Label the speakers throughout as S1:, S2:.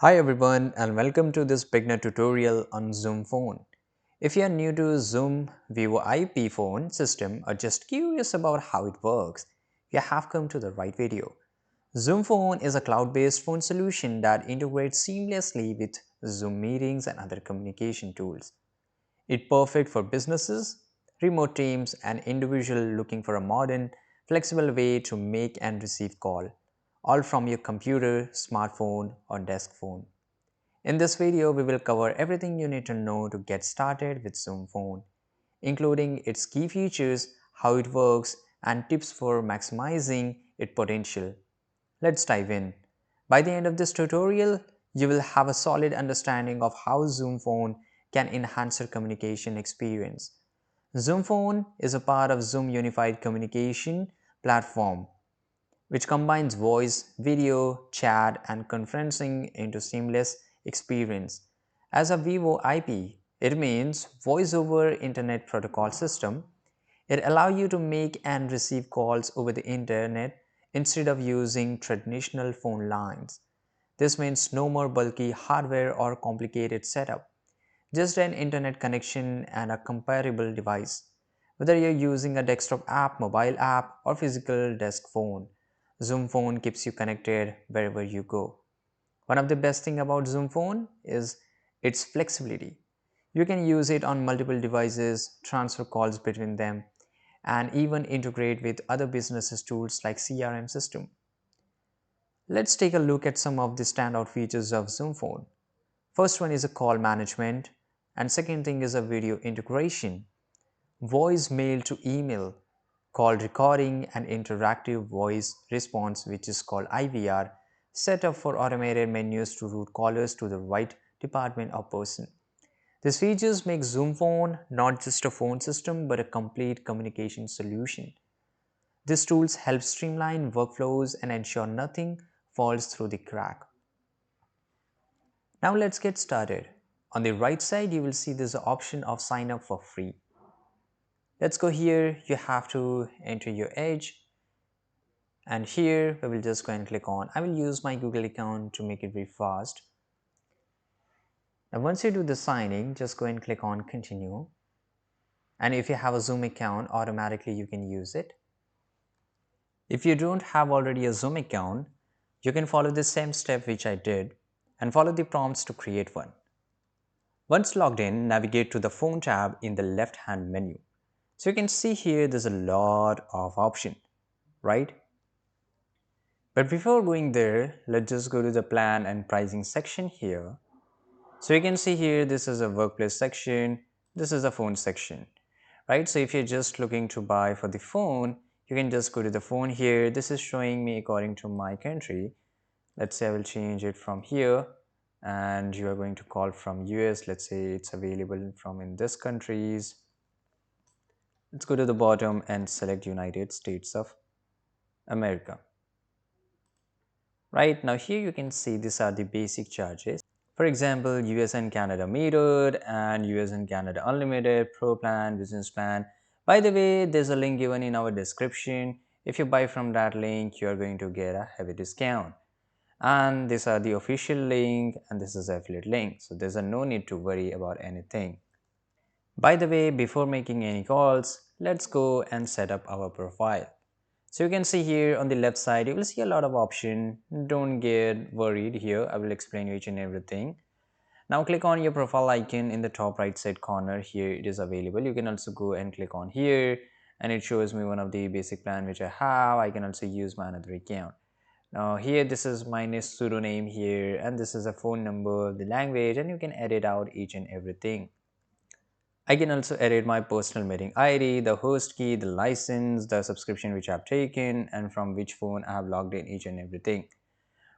S1: Hi everyone and welcome to this beginner tutorial on Zoom Phone. If you are new to Zoom VoIP phone system or just curious about how it works, you have come to the right video. Zoom Phone is a cloud-based phone solution that integrates seamlessly with Zoom meetings and other communication tools. It's perfect for businesses, remote teams, and individuals looking for a modern, flexible way to make and receive call, all from your computer, smartphone, or desk phone. In this video, we will cover everything you need to know to get started with Zoom Phone, including its key features, how it works, and tips for maximizing its potential. Let's dive in. By the end of this tutorial, you will have a solid understanding of how Zoom Phone can enhance your communication experience. Zoom Phone is a part of Zoom Unified Communication platform, which combines voice, video, chat, and conferencing into seamless experience. As a VoIP, it means Voice over Internet Protocol system. It allows you to make and receive calls over the internet instead of using traditional phone lines. This means no more bulky hardware or complicated setup, just an internet connection and a comparable device. Whether you're using a desktop app, mobile app, or physical desk phone, Zoom Phone keeps you connected wherever you go. One of the best thing about Zoom Phone is its flexibility. You can use it on multiple devices, transfer calls between them, and even integrate with other businesses tools like CRM system. Let's take a look at some of the standout features of Zoom Phone. First one is a call management, and second thing is a video integration, voice mail to email, call recording, and interactive voice response, which is called IVR, set up for automated menus to route callers to the right department or person. These features make Zoom Phone not just a phone system but a complete communication solution. These tools help streamline workflows and ensure nothing falls through the crack. Now let's get started. On the right side, you will see there's an option of sign up for free. Let's go here. You have to enter your age, and here we will just go and click on. I will use my Google account to make it very fast. Now once you do the signing, just go and click on continue. And if you have a Zoom account, automatically you can use it. If you don't have already a Zoom account, you can follow the same step which I did and follow the prompts to create one. Once logged in, navigate to the Phone tab in the left-hand menu. So you can see here there's a lot of options, right? But before going there, let's just go to the plan and pricing section here. So you can see here this is a workplace section, this is a phone section, right? So if you're just looking to buy for the phone, you can just go to the phone here. This is showing me according to my country. Let's say I will change it from here, and you are going to call from US. Let's say it's available from in this countries. Let's go to the bottom and select United States of America. Right now here you can see these are the basic charges. For example, US and Canada metered and US and Canada unlimited, pro plan, business plan. By the way, there's a link given in our description. If you buy from that link, you're going to get a heavy discount. And these are the official link and this is affiliate link. So there's no need to worry about anything. By the way, before making any calls, let's go and set up our profile. So you can see here on the left side, you will see a lot of options. Don't get worried here. I will explain you each and everything. Now click on your profile icon in the top right side corner. Here it is available. You can also go and click on here and it shows me one of the basic plan which I have. I can also use my another account. Now here this is my pseudonym here and this is a phone number, the language, and you can edit out each and everything. I can also edit my personal meeting ID, the host key, the license, the subscription which I've taken, and from which phone I have logged in each and everything.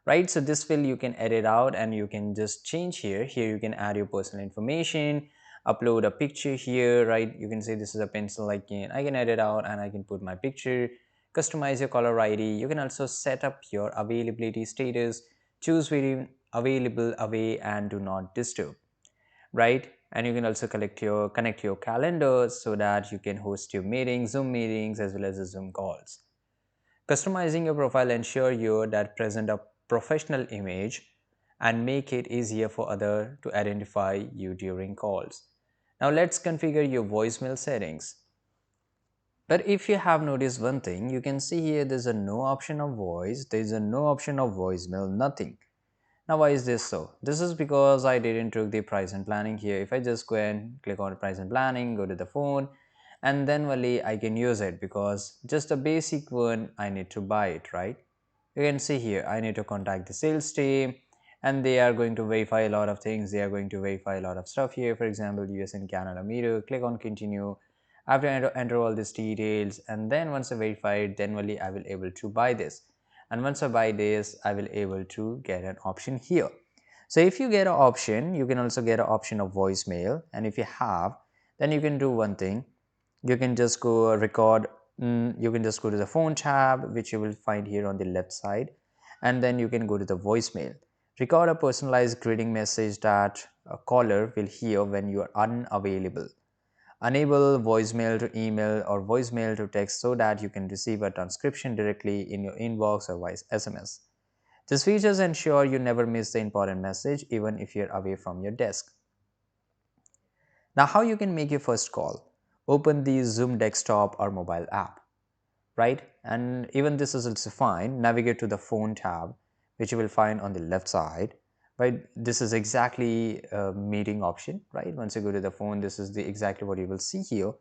S1: Right, so this field you can edit out and you can just change here. Here you can add your personal information, upload a picture here, right? You can say this is a pencil icon. I can edit out and I can put my picture, customize your caller ID. You can also set up your availability status, choose between available, away, and do not disturb, right? And you can also connect your calendar so that you can host your meetings, Zoom meetings, as well as the Zoom calls. Customizing your profile ensure you that present a professional image and make it easier for others to identify you during calls. Now let's configure your voicemail settings. But if you have noticed one thing, you can see here there's a no option of voice, there's a no option of voicemail, nothing. Now why is this so? This is because I didn't took the price and planning here. If I just go and click on price and planning, go to the phone, and then only I can use it, because just a basic one I need to buy it, right? You can see here I need to contact the sales team, and they are going to verify a lot of things. They are going to verify a lot of stuff here. For example, US and Canada meter, click on continue. After enter all these details, and then once I verify it, then only I will able to buy this. And once I buy this, I will able to get an option here. So if you get an option, you can also get an option of voicemail, and if you have, then you can do one thing. You can just go record, you can just go to the phone tab, which you will find here on the left side, and then you can go to the voicemail. Record a personalized greeting message that a caller will hear when you are unavailable. Enable voicemail to email or voicemail to text so that you can receive a transcription directly in your inbox or via SMS. These features ensure you never miss the important message even if you're away from your desk. Now, how you can make your first call? Open the Zoom desktop or mobile app, right? And even this is also fine. Navigate to the phone tab, which you will find on the left side, right? This is exactly a meeting option, right? Once you go to the phone, this is the exactly what you will see here,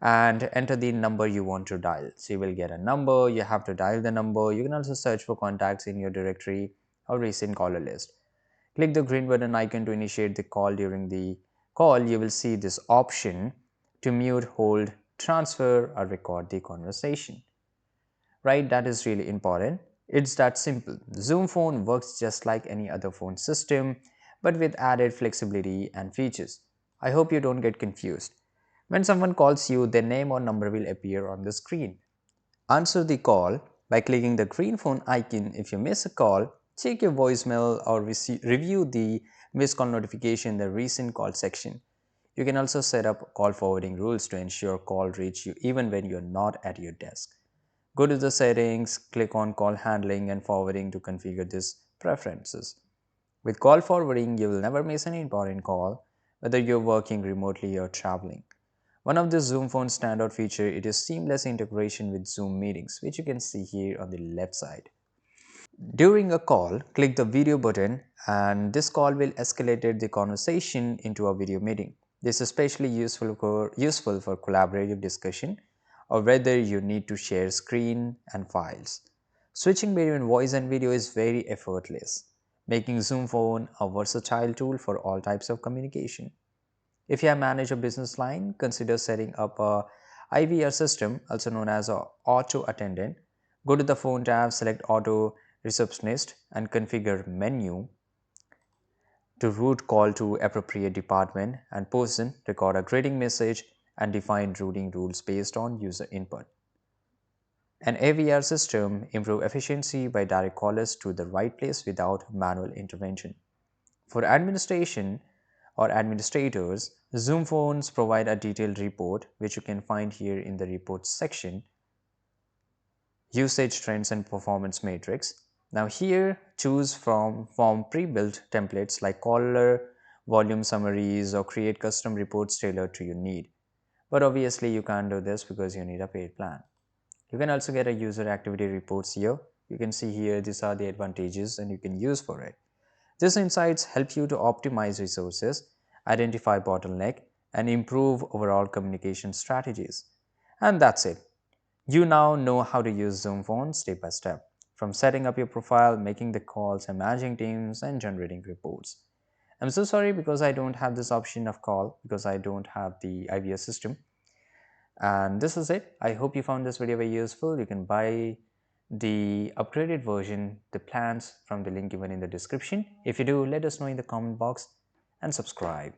S1: and enter the number you want to dial. So you will get a number, you have to dial the number. You can also search for contacts in your directory or recent caller list. Click the green button icon to initiate the call. During the call, you will see this option to mute, hold, transfer, or record the conversation. Right? That is really important. It's that simple. Zoom phone works just like any other phone system, but with added flexibility and features. I hope you don't get confused. When someone calls you, their name or number will appear on the screen. Answer the call by clicking the green phone icon. If you miss a call, check your voicemail or review the missed call notification in the recent call section. You can also set up call forwarding rules to ensure call reach you even when you're not at your desk. Go to the settings, click on call handling and forwarding to configure these preferences. With call forwarding, you will never miss an important call, whether you're working remotely or traveling. One of the Zoom phone standout feature, it is seamless integration with Zoom meetings, which you can see here on the left side. During a call, click the video button and this call will escalate the conversation into a video meeting. This is especially useful for collaborative discussion or whether you need to share screen and files. Switching between voice and video is very effortless, making Zoom phone a versatile tool for all types of communication. If you have managed a business line, consider setting up a IVR system, also known as a auto attendant. Go to the phone tab, select auto receptionist and configure menu to route call to appropriate department and person, record a greeting message and define routing rules based on user input. An AVR system improve efficiency by direct callers to the right place without manual intervention. For administration or administrators, Zoom phones provide a detailed report, which you can find here in the reports section, usage trends and performance matrix. Now here, choose from pre-built templates like caller, volume summaries, or create custom reports tailored to your need. But obviously you can't do this because you need a paid plan. You can also get a user activity reports here. You can see here, these are the advantages and you can use for it. These insights help you to optimize resources, identify bottleneck, and improve overall communication strategies. And that's it. You now know how to use Zoom Phone step by step, from setting up your profile, making the calls, and managing teams, and generating reports. I'm so sorry because I don't have this option of call because I don't have the IVS system. And this is it. I hope you found this video very useful. You can buy the upgraded version, the plans from the link given in the description. If you do, let us know in the comment box and subscribe.